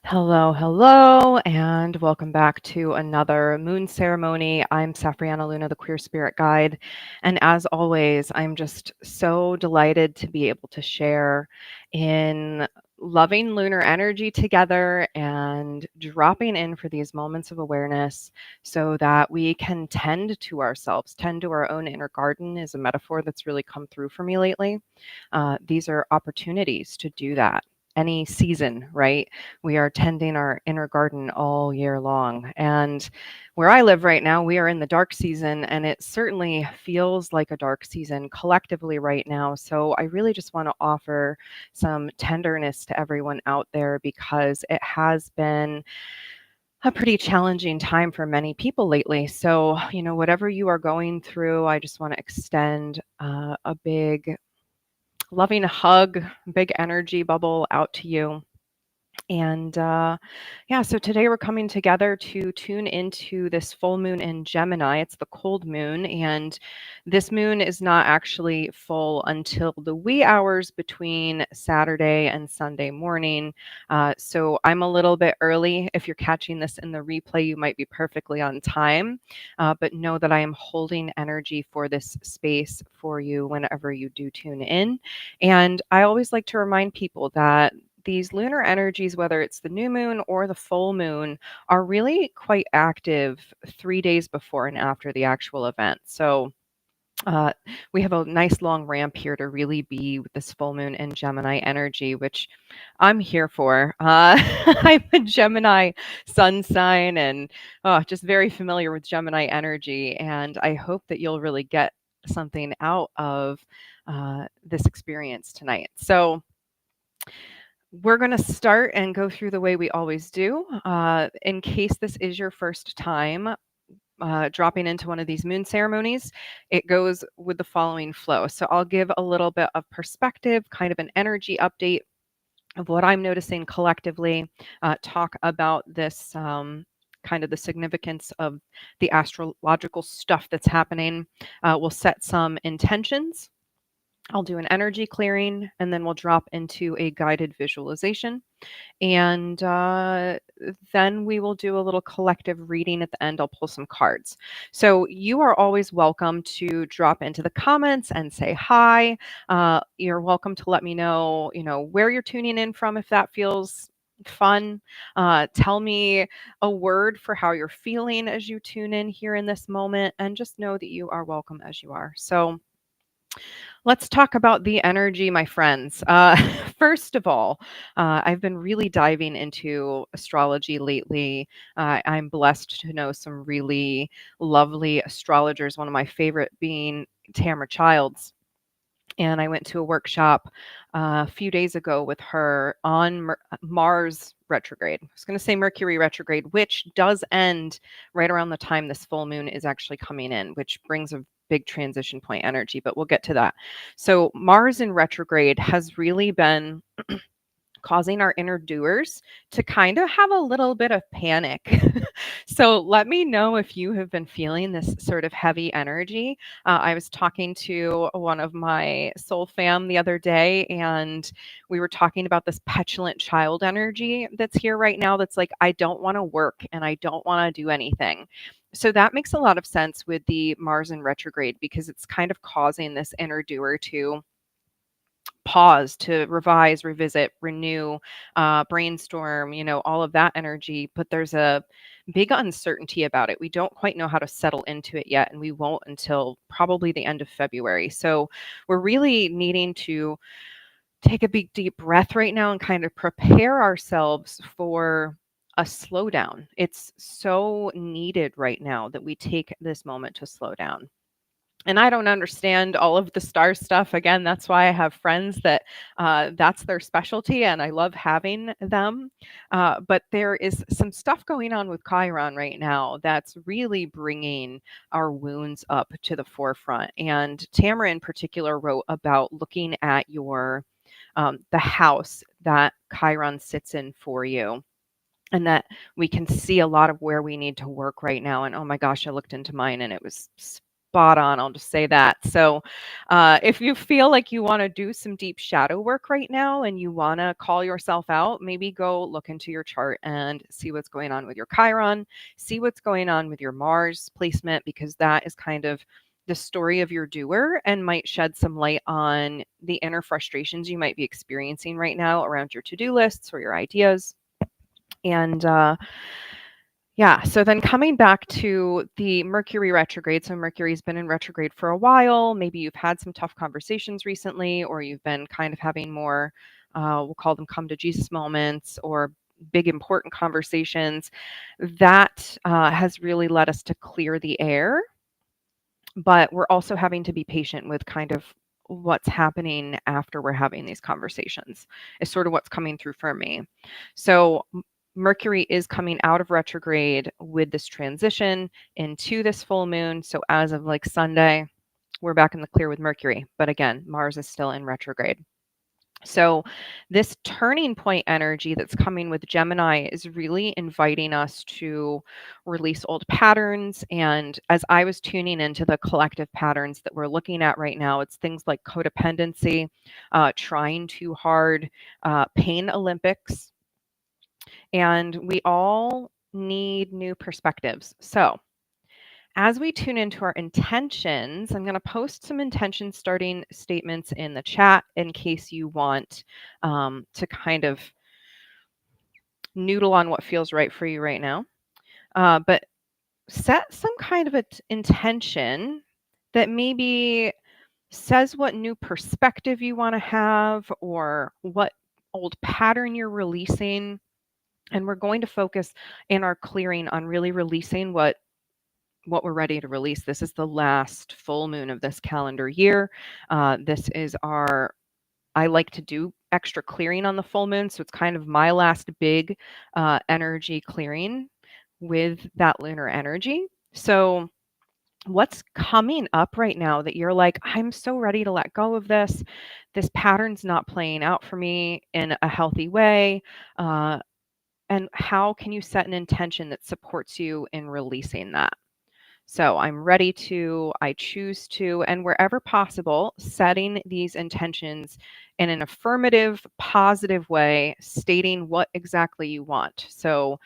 Hello, hello, and welcome back to another moon ceremony. I'm Safrianna Luna, the Queer Spirit Guide. And as always, I'm just so delighted to be able to share in loving lunar energy together and dropping in for these moments of awareness so that we can tend to ourselves. Tend to our own inner garden is a metaphor that's really come through for me lately. These are opportunities to do that. Any season, right? We are tending our inner garden all year long. And where I live right now, we are in the dark season, and it certainly feels like a dark season collectively right now. So I really just want to offer some tenderness to everyone out there because it has been a pretty challenging time for many people lately. So, whatever you are going through, I just want to extend a big loving hug, big energy bubble out to you. And yeah, so today we're coming together to tune into this full moon in Gemini. It's the cold moon, and this moon is not actually full until the wee hours between Saturday and Sunday morning. So I'm a little bit early. If you're catching this in the replay, you might be perfectly on time, but know that I am holding energy for this space for you whenever you do tune in. And I always like to remind people that these lunar energies, whether it's the new moon or the full moon, are really quite active 3 days before and after the actual event. So uh, we have a nice long ramp here to really be with this full moon and Gemini energy, which I'm here for. I'm a Gemini sun sign and just very familiar with Gemini energy. And I hope that you'll really get something out of this experience tonight. So, we're going to start and go through the way we always do. In case this is your first time dropping into one of these moon ceremonies, it goes with the following flow. So I'll give a little bit of perspective, kind of an energy update of what I'm noticing collectively, talk about this. Kind of the significance of the astrological stuff that's happening. We'll set some intentions. I'll do an energy clearing, and then we'll drop into a guided visualization. And then we will do a little collective reading at the end. I'll pull some cards. So you are always welcome to drop into the comments and say hi. You're welcome to let me know, where you're tuning in from if that feels fun. Tell me a word for how you're feeling as you tune in here in this moment, and just know that you are welcome as you are. So let's talk about the energy, my friends. First of all, I've been really diving into astrology lately. I'm blessed to know some really lovely astrologers, one of my favorite being Tamara Childs. And I went to a workshop a few days ago with her on Mars retrograde. I was going to say Mercury retrograde, which does end right around the time this full moon is actually coming in, which brings a big transition point energy, but we'll get to that. So Mars in retrograde has really been causing our inner doers to kind of have a little bit of panic. So let me know if you have been feeling this sort of heavy energy. I was talking to one of my soul fam the other day, and we were talking about this petulant child energy that's here right now that's like, I don't want to work and I don't want to do anything. So that makes a lot of sense with the Mars in retrograde because it's kind of causing this inner doer to pause, to revise, revisit, renew, brainstorm, all of that energy. But there's a big uncertainty about it. We don't quite know how to settle into it yet, and we won't until probably the end of February. So we're really needing to take a big, deep breath right now and kind of prepare ourselves for a slowdown. It's so needed right now that we take this moment to slow down. And I don't understand all of the star stuff. Again, that's why I have friends that that's their specialty, and I love having them. But there is some stuff going on with Chiron right now that's really bringing our wounds up to the forefront. And Tamara, in particular, wrote about looking at your the house that Chiron sits in for you, and that we can see a lot of where we need to work right now. And oh my gosh, I looked into mine and it was spot on. I'll just say that. So, if you feel like you want to do some deep shadow work right now and you want to call yourself out, maybe go look into your chart and see what's going on with your Chiron, see what's going on with your Mars placement, because that is kind of the story of your doer and might shed some light on the inner frustrations you might be experiencing right now around your to-do lists or your ideas. And yeah, so then coming back to the Mercury retrograde. So Mercury's been in retrograde for a while. Maybe you've had some tough conversations recently, or you've been kind of having more, we'll call them come to Jesus moments or big important conversations. That has really led us to clear the air, but we're also having to be patient with kind of what's happening after we're having these conversations is sort of what's coming through for me. So Mercury is coming out of retrograde with this transition into this full moon. So as of like Sunday, we're back in the clear with Mercury. But again, Mars is still in retrograde. So this turning point energy that's coming with Gemini is really inviting us to release old patterns. And as I was tuning into the collective patterns that we're looking at right now, it's things like codependency, trying too hard, pain Olympics, and we all need new perspectives. So as we tune into our intentions, I'm going to post some intention starting statements in the chat in case you want to kind of noodle on what feels right for you right now. But set some kind of an intention that maybe says what new perspective you want to have or what old pattern you're releasing. And we're going to focus in our clearing on really releasing what we're ready to release. This is the last full moon of this calendar year. This is I like to do extra clearing on the full moon. So it's kind of my last big energy clearing with that lunar energy. So what's coming up right now that you're like, I'm so ready to let go of this. This pattern's not playing out for me in a healthy way. And how can you set an intention that supports you in releasing that? So I'm ready to, I choose to, and wherever possible, setting these intentions in an affirmative, positive way, stating what exactly you want. So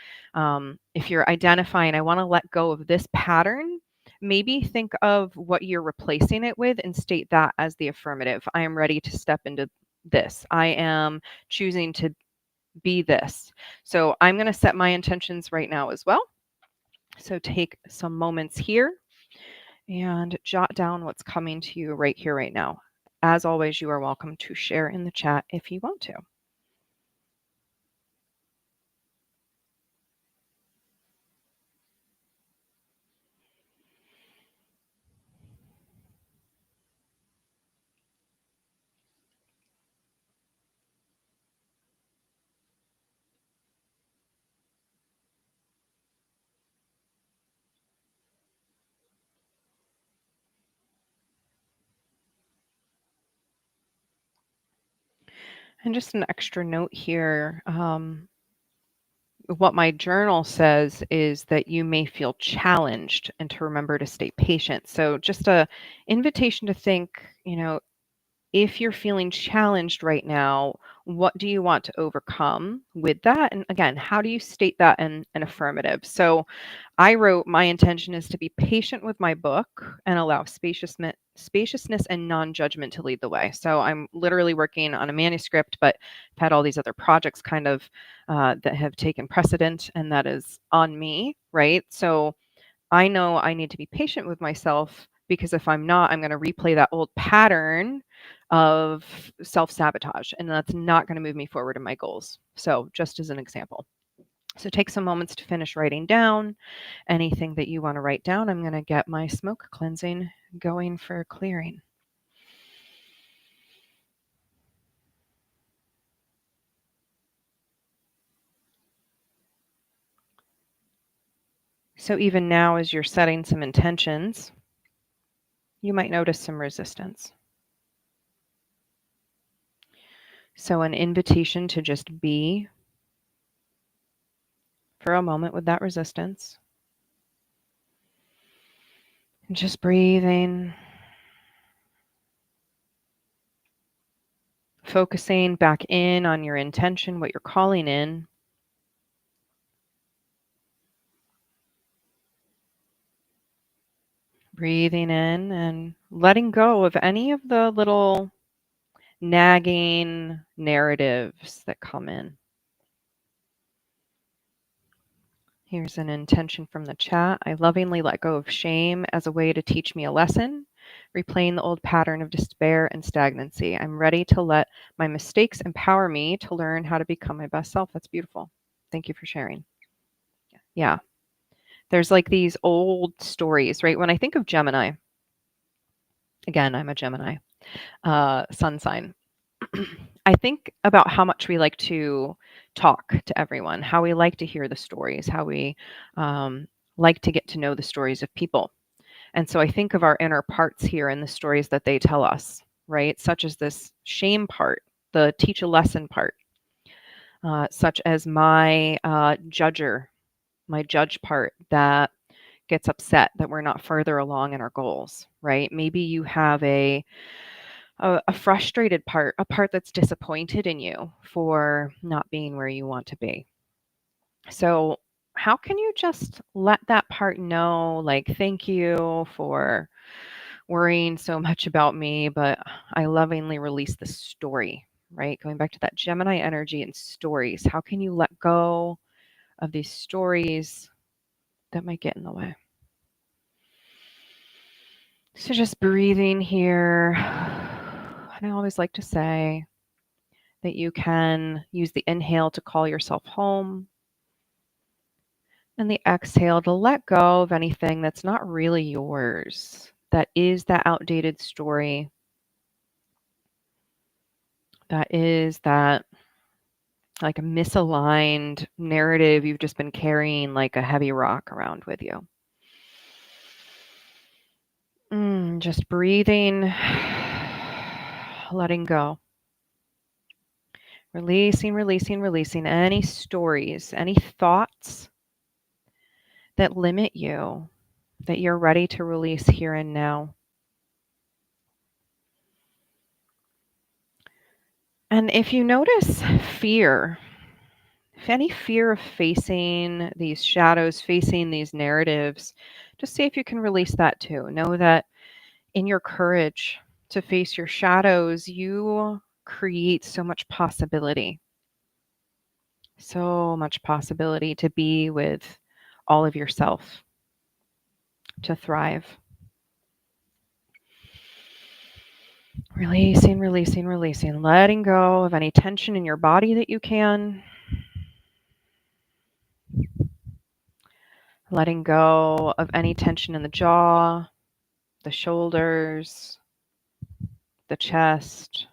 if you're identifying, I want to let go of this pattern, maybe think of what you're replacing it with and state that as the affirmative. I am ready to step into this. I am choosing to be this. So I'm going to set my intentions right now as well. So take some moments here and jot down what's coming to you right here, right now. As always, you are welcome to share in the chat if you want to. And just an extra note here. What my journal says is that you may feel challenged and to remember to stay patient. So just a invitation to think, if you're feeling challenged right now, what do you want to overcome with that? And again, how do you state that in an affirmative? So I wrote, my intention is to be patient with my book and allow spaciousness and non-judgment to lead the way. So I'm literally working on a manuscript, but I've had all these other projects kind of that have taken precedent, and that is on me, right? So I know I need to be patient with myself, because if I'm not, I'm going to replay that old pattern of self-sabotage, and that's not going to move me forward in my goals. So just as an example. So take some moments to finish writing down anything that you want to write down. I'm going to get my smoke cleansing going for clearing. So even now, as you're setting some intentions, you might notice some resistance. So an invitation to just be for a moment with that resistance. Just breathing. Focusing back in on your intention, what you're calling in. Breathing in and letting go of any of the little nagging narratives that come in. Here's an intention from the chat. I lovingly let go of shame as a way to teach me a lesson, replaying the old pattern of despair and stagnancy. I'm ready to let my mistakes empower me to learn how to become my best self. That's beautiful. Thank you for sharing. Yeah. There's like these old stories, right? When I think of Gemini, again, I'm a Gemini, sun sign. I think about how much we like to talk to everyone, how we like to hear the stories, how we like to get to know the stories of people. And so I think of our inner parts here and the stories that they tell us, right? Such as this shame part, the teach a lesson part, such as my my judge part that gets upset that we're not further along in our goals, right? Maybe you have a frustrated part, a part that's disappointed in you for not being where you want to be. So, how can you just let that part know, like, thank you for worrying so much about me, but I lovingly release the story, right? Going back to that Gemini energy and stories. How can you let go of these stories that might get in the way? So, just breathing here. And I always like to say, that you can use the inhale to call yourself home and the exhale to let go of anything that's not really yours, that is that outdated story, that is that like a misaligned narrative you've just been carrying like a heavy rock around with you. Just breathing, letting go. Releasing, releasing, releasing any stories, any thoughts that limit you, that you're ready to release here and now. And if you notice fear, if any fear of facing these shadows, facing these narratives, just see if you can release that too. Know that in your courage to face your shadows, you create so much possibility. So much possibility to be with all of yourself, to thrive. Releasing, releasing, releasing, letting go of any tension in your body that you can. Letting go of any tension in the jaw, the shoulders, the chest.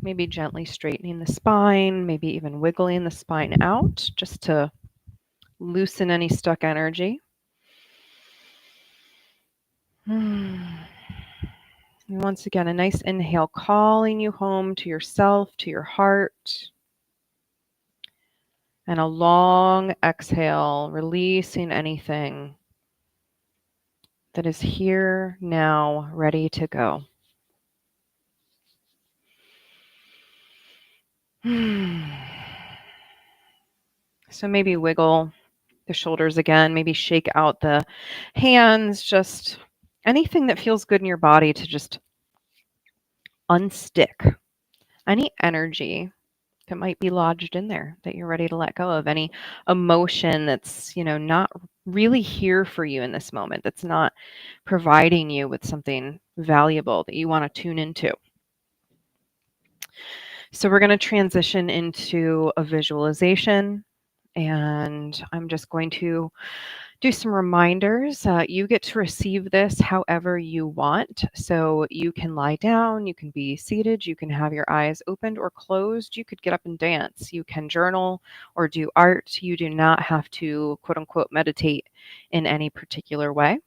Maybe gently straightening the spine, maybe even wiggling the spine out just to loosen any stuck energy. And once again, a nice inhale, calling you home to yourself, to your heart. And a long exhale, releasing anything that is here now, ready to go. So maybe wiggle the shoulders again, maybe shake out the hands, just anything that feels good in your body to just unstick any energy that might be lodged in there that you're ready to let go of, any emotion that's, not really here for you in this moment, that's not providing you with something valuable that you want to tune into. So we're going to transition into a visualization, and I'm just going to do some reminders. You get to receive this however you want. So you can lie down, you can be seated, you can have your eyes opened or closed, you could get up and dance, you can journal or do art. You do not have to, quote unquote, meditate in any particular way.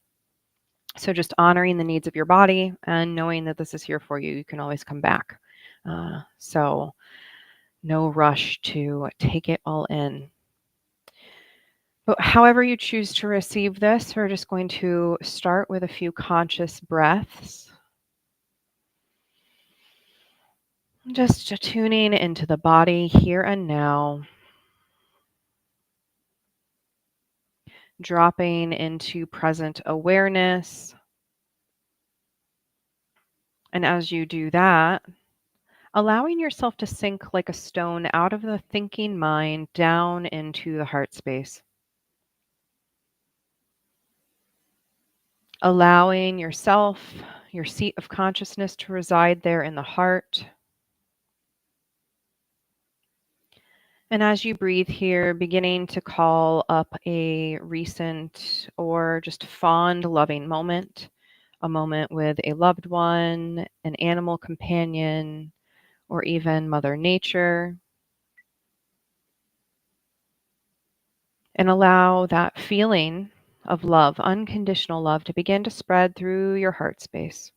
So just honoring the needs of your body and knowing that this is here for you. You can always come back. So no rush to take it all in. But however you choose to receive this, we're just going to start with a few conscious breaths. Just tuning into the body here and now, dropping into present awareness. And as you do that, allowing yourself to sink like a stone out of the thinking mind down into the heart space. Allowing yourself, your seat of consciousness, to reside there in the heart. And as you breathe here, beginning to call up a recent or just fond, loving moment, a moment with a loved one, an animal companion, or even Mother Nature. And allow that feeling of love, unconditional love, to begin to spread through your heart space.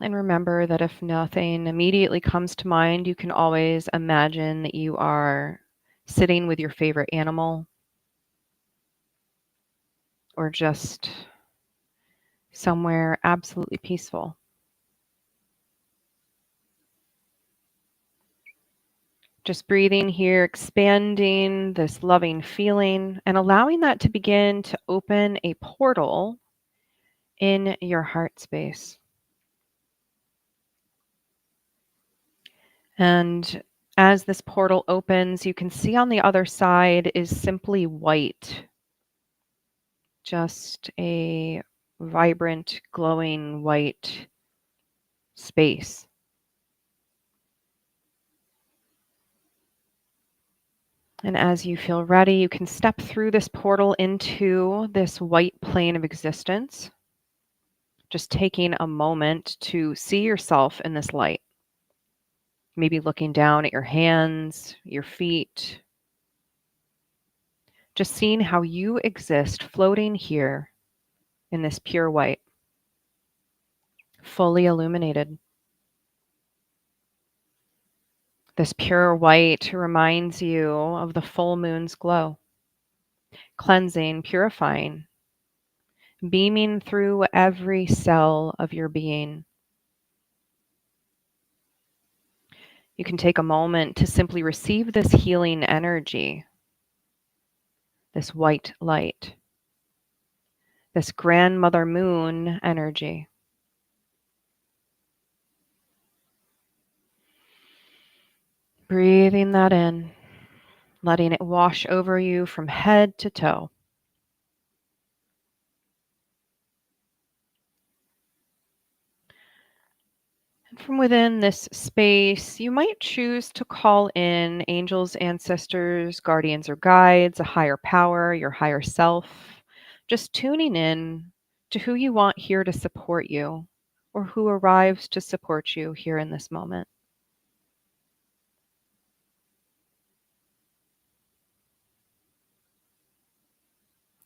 And remember that if nothing immediately comes to mind, you can always imagine that you are sitting with your favorite animal or just somewhere absolutely peaceful. Just breathing here, expanding this loving feeling and allowing that to begin to open a portal in your heart space. And as this portal opens, you can see on the other side is simply white, just a vibrant, glowing white space. And as you feel ready, you can step through this portal into this white plane of existence, just taking a moment to see yourself in this light. Maybe looking down at your hands, your feet, just seeing how you exist floating here in this pure white, fully illuminated. This pure white reminds you of the full moon's glow, cleansing, purifying, beaming through every cell of your being. You can take a moment to simply receive this healing energy, this white light, this grandmother moon energy. Breathing that in, letting it wash over you from head to toe. And from within this space, you might choose to call in angels, ancestors, guardians, or guides, a higher power, your higher self, just tuning in to who you want here to support you or who arrives to support you here in this moment.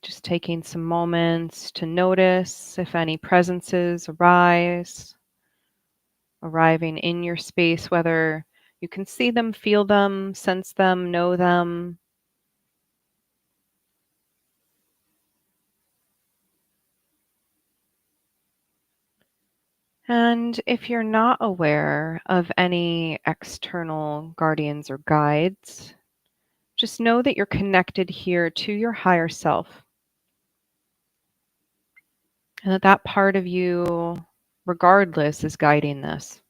Just taking some moments to notice if any presences arise, arriving in your space, whether you can see them, feel them, sense them, know them. And if you're not aware of any external guardians or guides, just know that you're connected here to your higher self. And that part of you, regardless, is guiding this.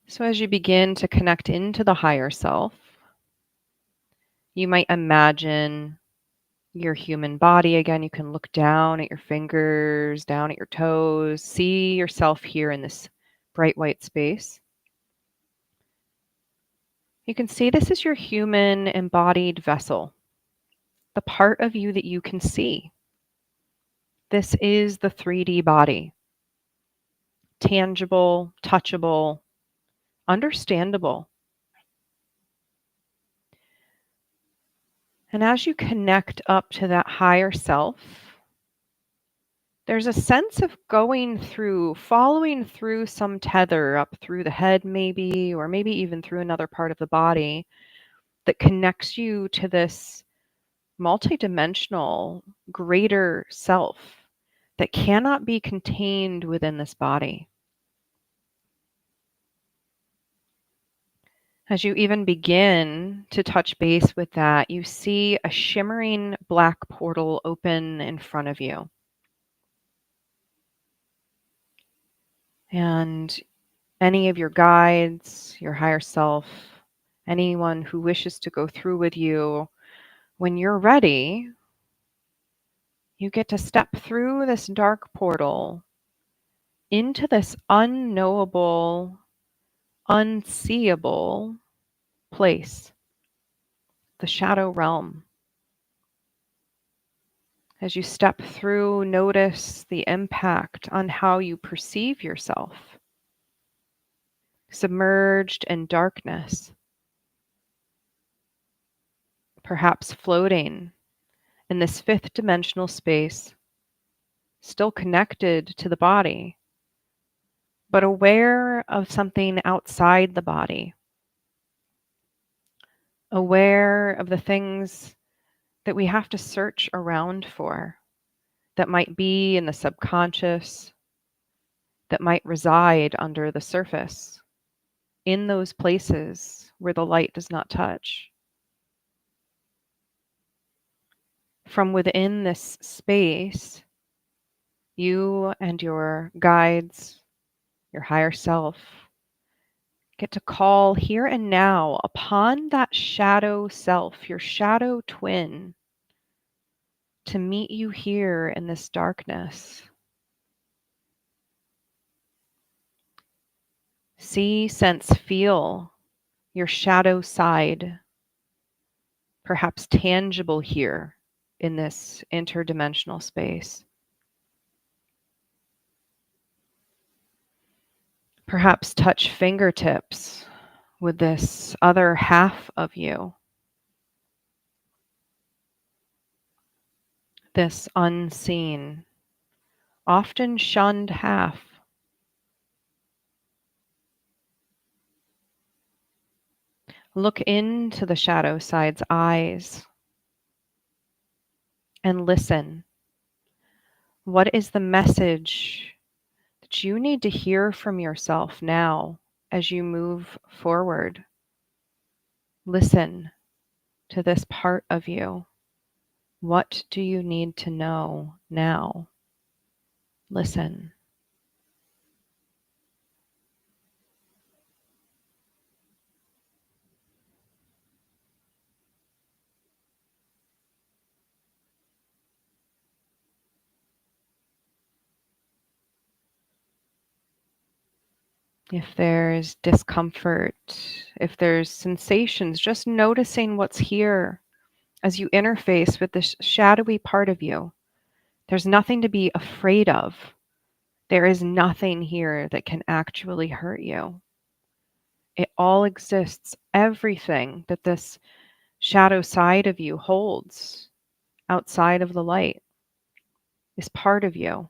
So as you begin to connect into the higher self, you might imagine your human body again. You can look down at your fingers, down at your toes, see yourself here in this bright white space. You can see this is your human embodied vessel, the part of you that you can see. This is the 3D body, tangible, touchable, understandable. And as you connect up to that higher self, There's a sense of following through some tether up through the head, maybe, or maybe even through another part of the body that connects you to this multidimensional, greater self that cannot be contained within this body. As you even begin to touch base with that, you see a shimmering black portal open in front of you. And any of your guides, your higher self, anyone who wishes to go through with you, when you're ready, you get to step through this dark portal into this unknowable, unseeable place, the shadow realm. As you step through, notice the impact on how you perceive yourself, submerged in darkness, perhaps floating in this fifth dimensional space, still connected to the body, but aware of something outside the body, aware of the things that we have to search around for, that might be in the subconscious, that might reside under the surface, in those places where the light does not touch. From within this space, you and your guides, your higher self, get to call here and now upon that shadow self, your shadow twin, to meet you here in this darkness. See, sense, feel your shadow side, perhaps tangible here in this interdimensional space. Perhaps touch fingertips with this other half of you, this unseen, often shunned half. Look into the shadow side's eyes and listen. What is the message that you need to hear from yourself now as you move forward? Listen to this part of you. What do you need to know now? Listen. If there's discomfort, if there's sensations, just noticing what's here as you interface with this shadowy part of you. There's nothing to be afraid of. There is nothing here that can actually hurt you. It all exists. Everything that this shadow side of you holds outside of the light is part of you.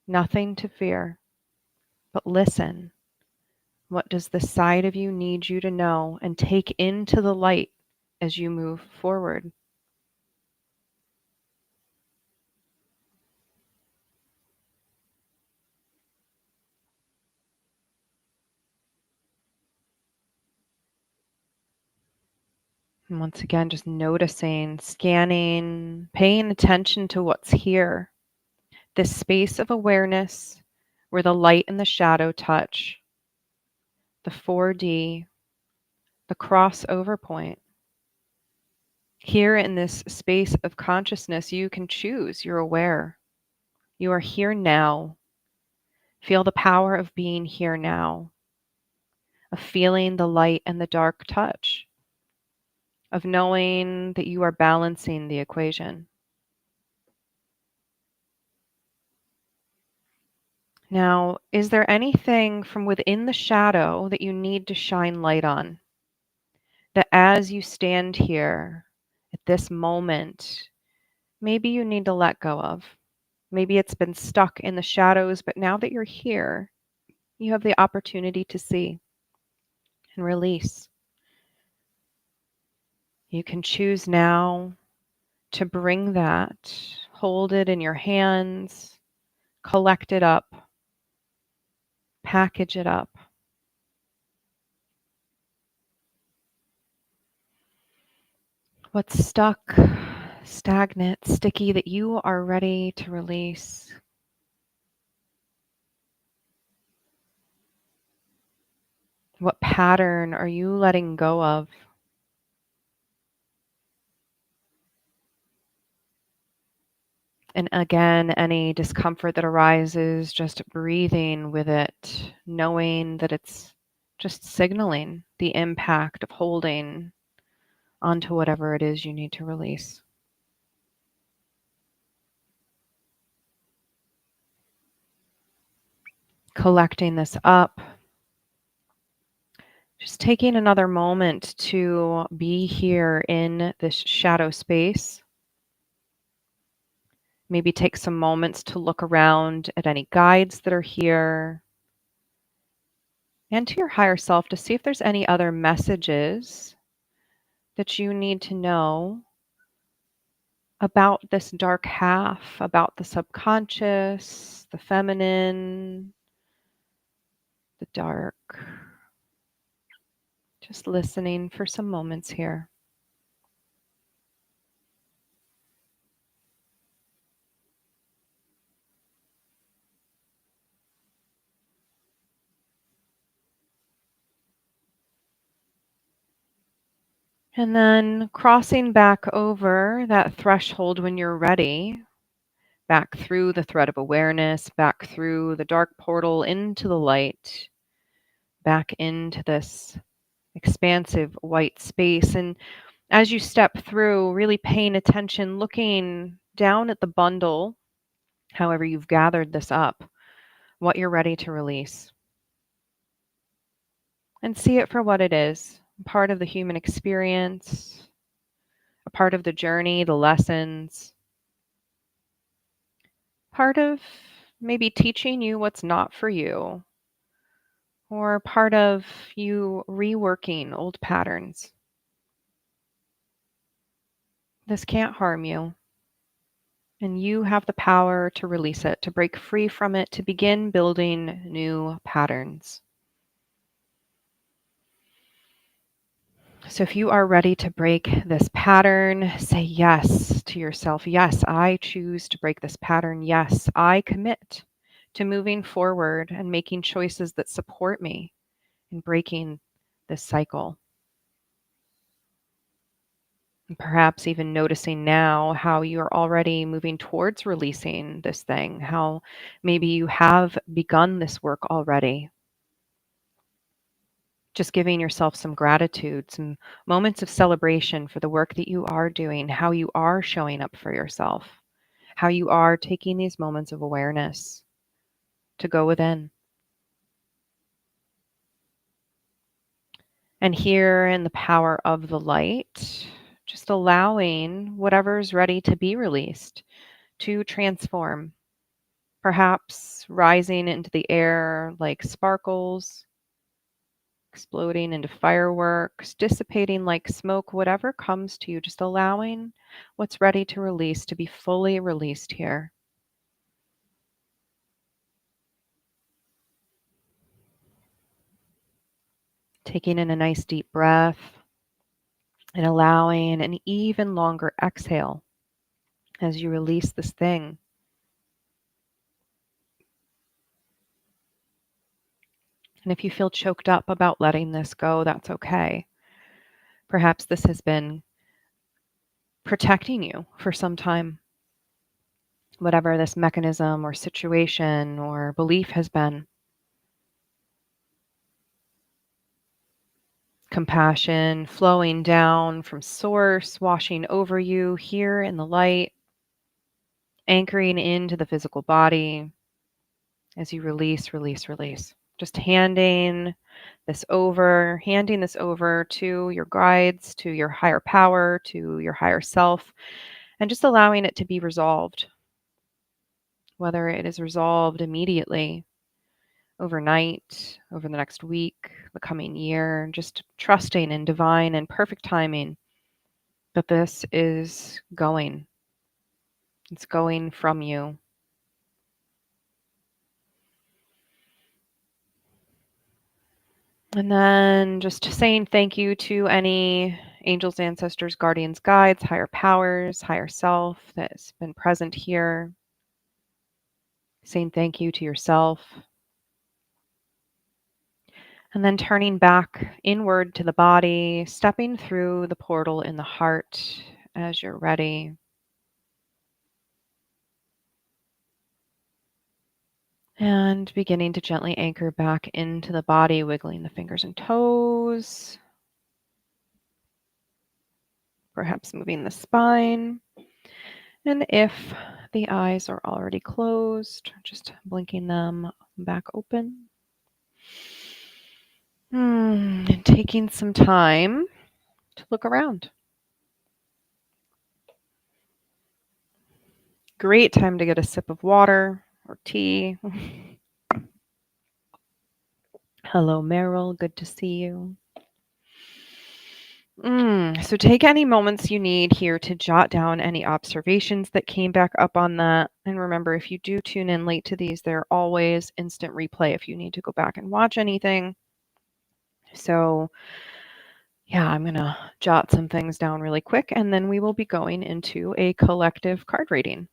Nothing to fear. But listen. What does the side of you need you to know and take into the light as you move forward? And once again, just noticing, scanning, paying attention to what's here. This space of awareness where the light and the shadow touch, the 4D, the crossover point. Here in this space of consciousness, you can choose. You're aware. You are here now. Feel the power of being here now, of feeling the light and the dark touch, of knowing that you are balancing the equation. Now, is there anything from within the shadow that you need to shine light on? That as you stand here at this moment, maybe you need to let go of? Maybe it's been stuck in the shadows, but now that you're here, you have the opportunity to see and release. You can choose now to bring that, hold it in your hands, collect it up, package it up. What's stuck, stagnant, sticky that you are ready to release? What pattern are you letting go of? And again, any discomfort that arises, just breathing with it, knowing that it's just signaling the impact of holding onto whatever it is you need to release. Collecting this up, just taking another moment to be here in this shadow space. Maybe take some moments to look around at any guides that are here and to your higher self to see if there's any other messages that you need to know about this dark half, about the subconscious, the feminine, the dark. Just listening for some moments here. And then crossing back over that threshold when you're ready, back through the thread of awareness, back through the dark portal into the light, back into this expansive white space. And as you step through, really paying attention, looking down at the bundle, however you've gathered this up, what you're ready to release. And see it for what it is, part of the human experience, a part of the journey, the lessons, part of maybe teaching you what's not for you, or part of you reworking old patterns. This can't harm you, and you have the power to release it, to break free from it, to begin building new patterns. So if you are ready to break this pattern, say yes to yourself. Yes, I choose to break this pattern. Yes, I commit to moving forward and making choices that support me in breaking this cycle. And perhaps even noticing now how you're already moving towards releasing this thing, how maybe you have begun this work already. Just giving yourself some gratitude, some moments of celebration for the work that you are doing, how you are showing up for yourself, how you are taking these moments of awareness to go within. And here in the power of the light, just allowing whatever's ready to be released to transform, perhaps rising into the air like sparkles, exploding into fireworks, dissipating like smoke, whatever comes to you, just allowing what's ready to release to be fully released here. Taking in a nice deep breath and allowing an even longer exhale as you release this thing. And if you feel choked up about letting this go, that's okay. Perhaps this has been protecting you for some time. Whatever this mechanism or situation or belief has been. Compassion flowing down from source, washing over you here in the light, anchoring into the physical body as you release, release, release. Just handing this over to your guides, to your higher power, to your higher self, and just allowing it to be resolved. whether it is resolved immediately, overnight, over the next week, the coming year, just trusting in divine and perfect timing that this is going. It's going from you. And then just saying thank you to any angels, ancestors, guardians, guides, higher powers, higher self that's been present here. Saying thank you to yourself. And then turning back inward to the body, stepping through the portal in the heart as you're ready. And beginning to gently anchor back into the body, wiggling the fingers and toes. Perhaps moving the spine. And if the eyes are already closed, just blinking them back open. And taking some time to look around. Great time to get a sip of water or tea. Hello, Meryl. Good to see you. So take any moments you need here to jot down any observations that came back up on that. And remember, if you do tune in late to these, they're always instant replay if you need to go back and watch anything. So yeah, I'm going to jot some things down really quick, and then we will be going into a collective card reading.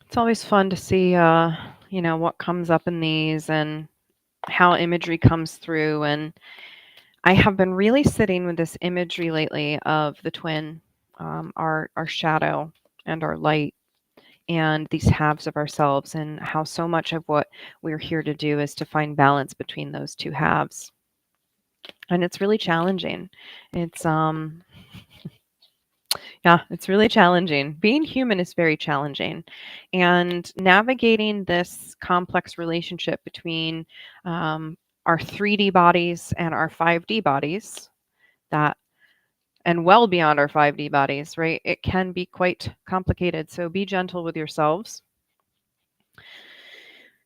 It's always fun to see, what comes up in these and how imagery comes through. And I have been really sitting with this imagery lately of the twin, our shadow and our light, and these halves of ourselves, and how so much of what we're here to do is to find balance between those two halves. And it's really challenging. It's Yeah, it's really challenging. Being human is very challenging. And navigating this complex relationship between our 3D bodies and our 5D bodies, that and well beyond our 5D bodies, right? It can be quite complicated. So be gentle with yourselves.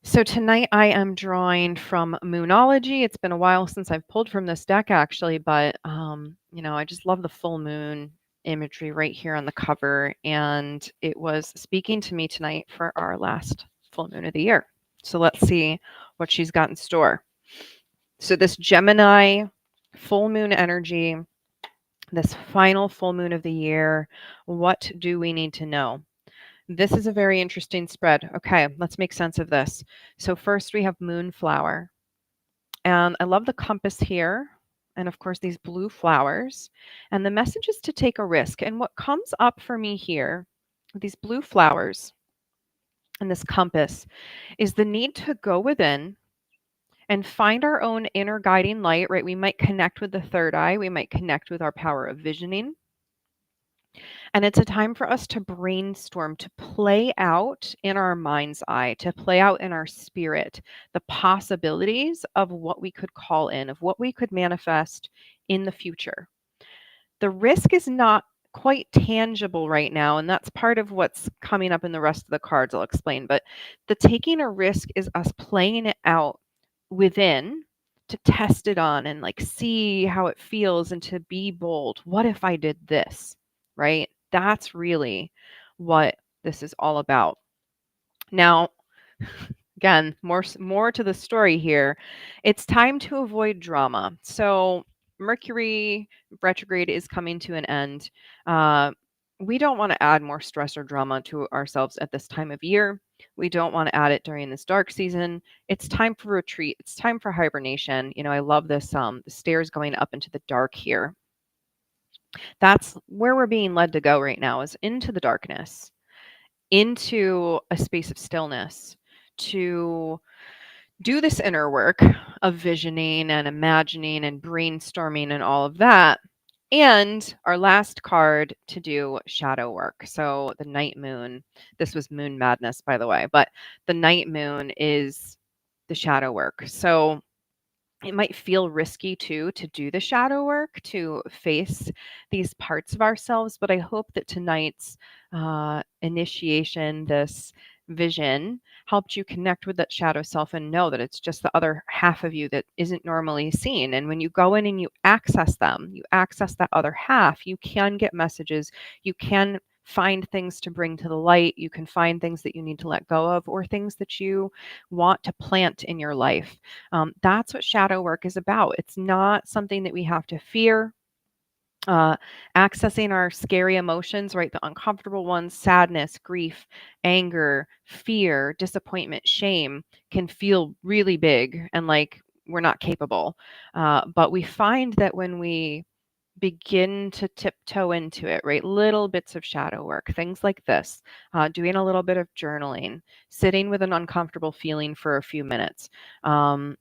So tonight I am drawing from Moonology. It's been a while since I've pulled from this deck actually, but I just love the full moon imagery right here on the cover, and it was speaking to me tonight for our last full moon of the year. So let's see what she's got in store. So this Gemini full moon energy, this final full moon of the year, what do we need to know? This is a very interesting spread. Okay, let's make sense of this. So first we have Moonflower. And I love the compass here. And of course, these blue flowers. And the message is to take a risk. And what comes up for me here, with these blue flowers and this compass, is the need to go within and find our own inner guiding light, right? We might connect with the third eye. We might connect with our power of visioning. And it's a time for us to brainstorm, to play out in our mind's eye, to play out in our spirit, the possibilities of what we could call in, of what we could manifest in the future. The risk is not quite tangible right now, and that's part of what's coming up in the rest of the cards I'll explain. But the taking a risk is us playing it out within to test it on and see how it feels and to be bold. What if I did this? Right? That's really what this is all about. Now, again, more to the story here. It's time to avoid drama. So Mercury retrograde is coming to an end. We don't want to add more stress or drama to ourselves at this time of year. We don't want to add it during this dark season. It's time for retreat. It's time for hibernation. I love this, the stairs going up into the dark here. That's where we're being led to go right now, is into the darkness, into a space of stillness, to do this inner work of visioning and imagining and brainstorming and all of that, And our last card to do shadow work. So the night moon, this was moon madness, by the way, but the night moon is the shadow work. So it might feel risky too to do the shadow work, to face these parts of ourselves. But I hope that tonight's initiation, this vision, helped you connect with that shadow self and know that it's just the other half of you that isn't normally seen. And when you go in and you access them, you access that other half, you can get messages, you can find things to bring to the light, you can find things that you need to let go of, or things that you want to plant in your life. That's what shadow work is about. It's not something that we have to fear. Accessing our scary emotions, right? The uncomfortable ones, sadness, grief, anger, fear, disappointment, shame, can feel really big and like we're not capable. But we find that when we begin to tiptoe into it, right? Little bits of shadow work, things like this, doing a little bit of journaling, sitting with an uncomfortable feeling for a few minutes, um,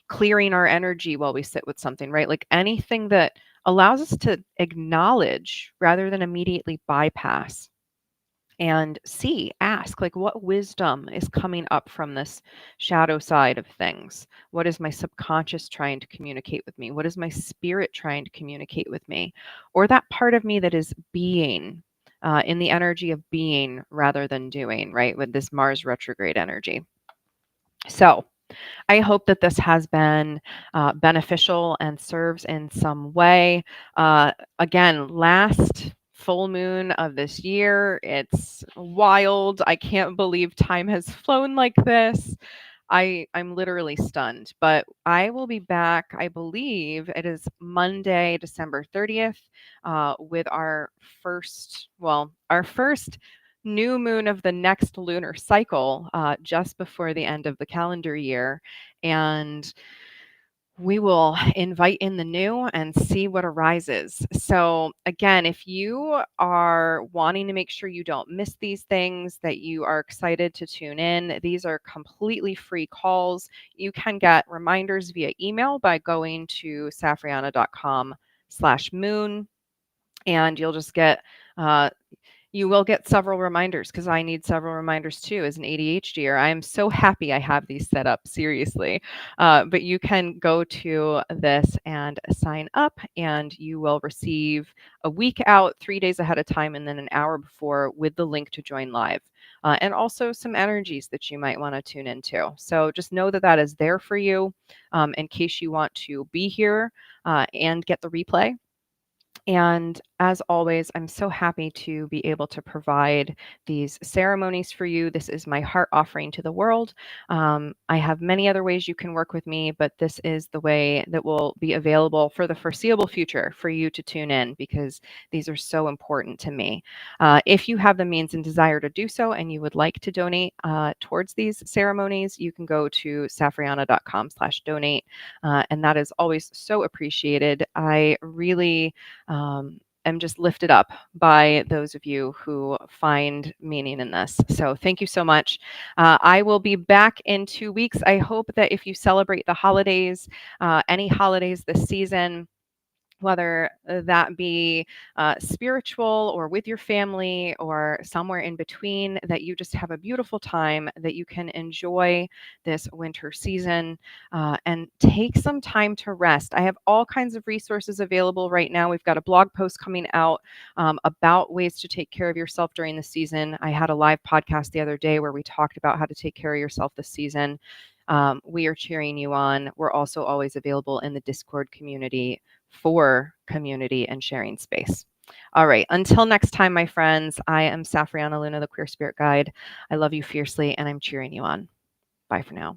clearing our energy while we sit with something, right? Like anything that allows us to acknowledge rather than immediately bypass and see, ask, like, what wisdom is coming up from this shadow side of things? What is my subconscious trying to communicate with me? What is my spirit trying to communicate with me? Or that part of me that is being, in the energy of being rather than doing, right? With this Mars retrograde energy. So, I hope that this has been beneficial and serves in some way. Again, last full moon of this year. It's wild. I can't believe time has flown like this. I'm literally stunned, but I will be back. I believe it is Monday, December 30th, with our first new moon of the next lunar cycle, just before the end of the calendar year. And we will invite in the new and see what arises. So, again, if you are wanting to make sure you don't miss these things, that you are excited to tune in, these are completely free calls. You can get reminders via email by going to safrianna.com/moon, and you'll just get uh, you will get several reminders because I need several reminders too as an ADHDer. I am so happy I have these set up, seriously. But you can go to this and sign up, and you will receive a week out, 3 days ahead of time, and then an hour before with the link to join live. And also some energies that you might want to tune into. So just know that that is there for you in case you want to be here and get the replay. And as always, I'm so happy to be able to provide these ceremonies for you. This is my heart offering to the world. I have many other ways you can work with me, but this is the way that will be available for the foreseeable future for you to tune in, because these are so important to me. If you have the means and desire to do so and you would like to donate towards these ceremonies, you can go to safrianna.com/donate. And that is always so appreciated. I really am just lifted up by those of you who find meaning in this. So thank you so much. I will be back in 2 weeks. I hope that if you celebrate the holidays, any holidays this season, whether that be spiritual or with your family or somewhere in between, that you just have a beautiful time, that you can enjoy this winter season and take some time to rest. I have all kinds of resources available right now. We've got a blog post coming out about ways to take care of yourself during the season. I had a live podcast the other day where we talked about how to take care of yourself this season. We are cheering you on. We're also always available in the Discord community for community and sharing space. All right. Until next time, my friends, I am Safrianna Luna, the Queer Spirit Guide. I love you fiercely, and I'm cheering you on. Bye for now.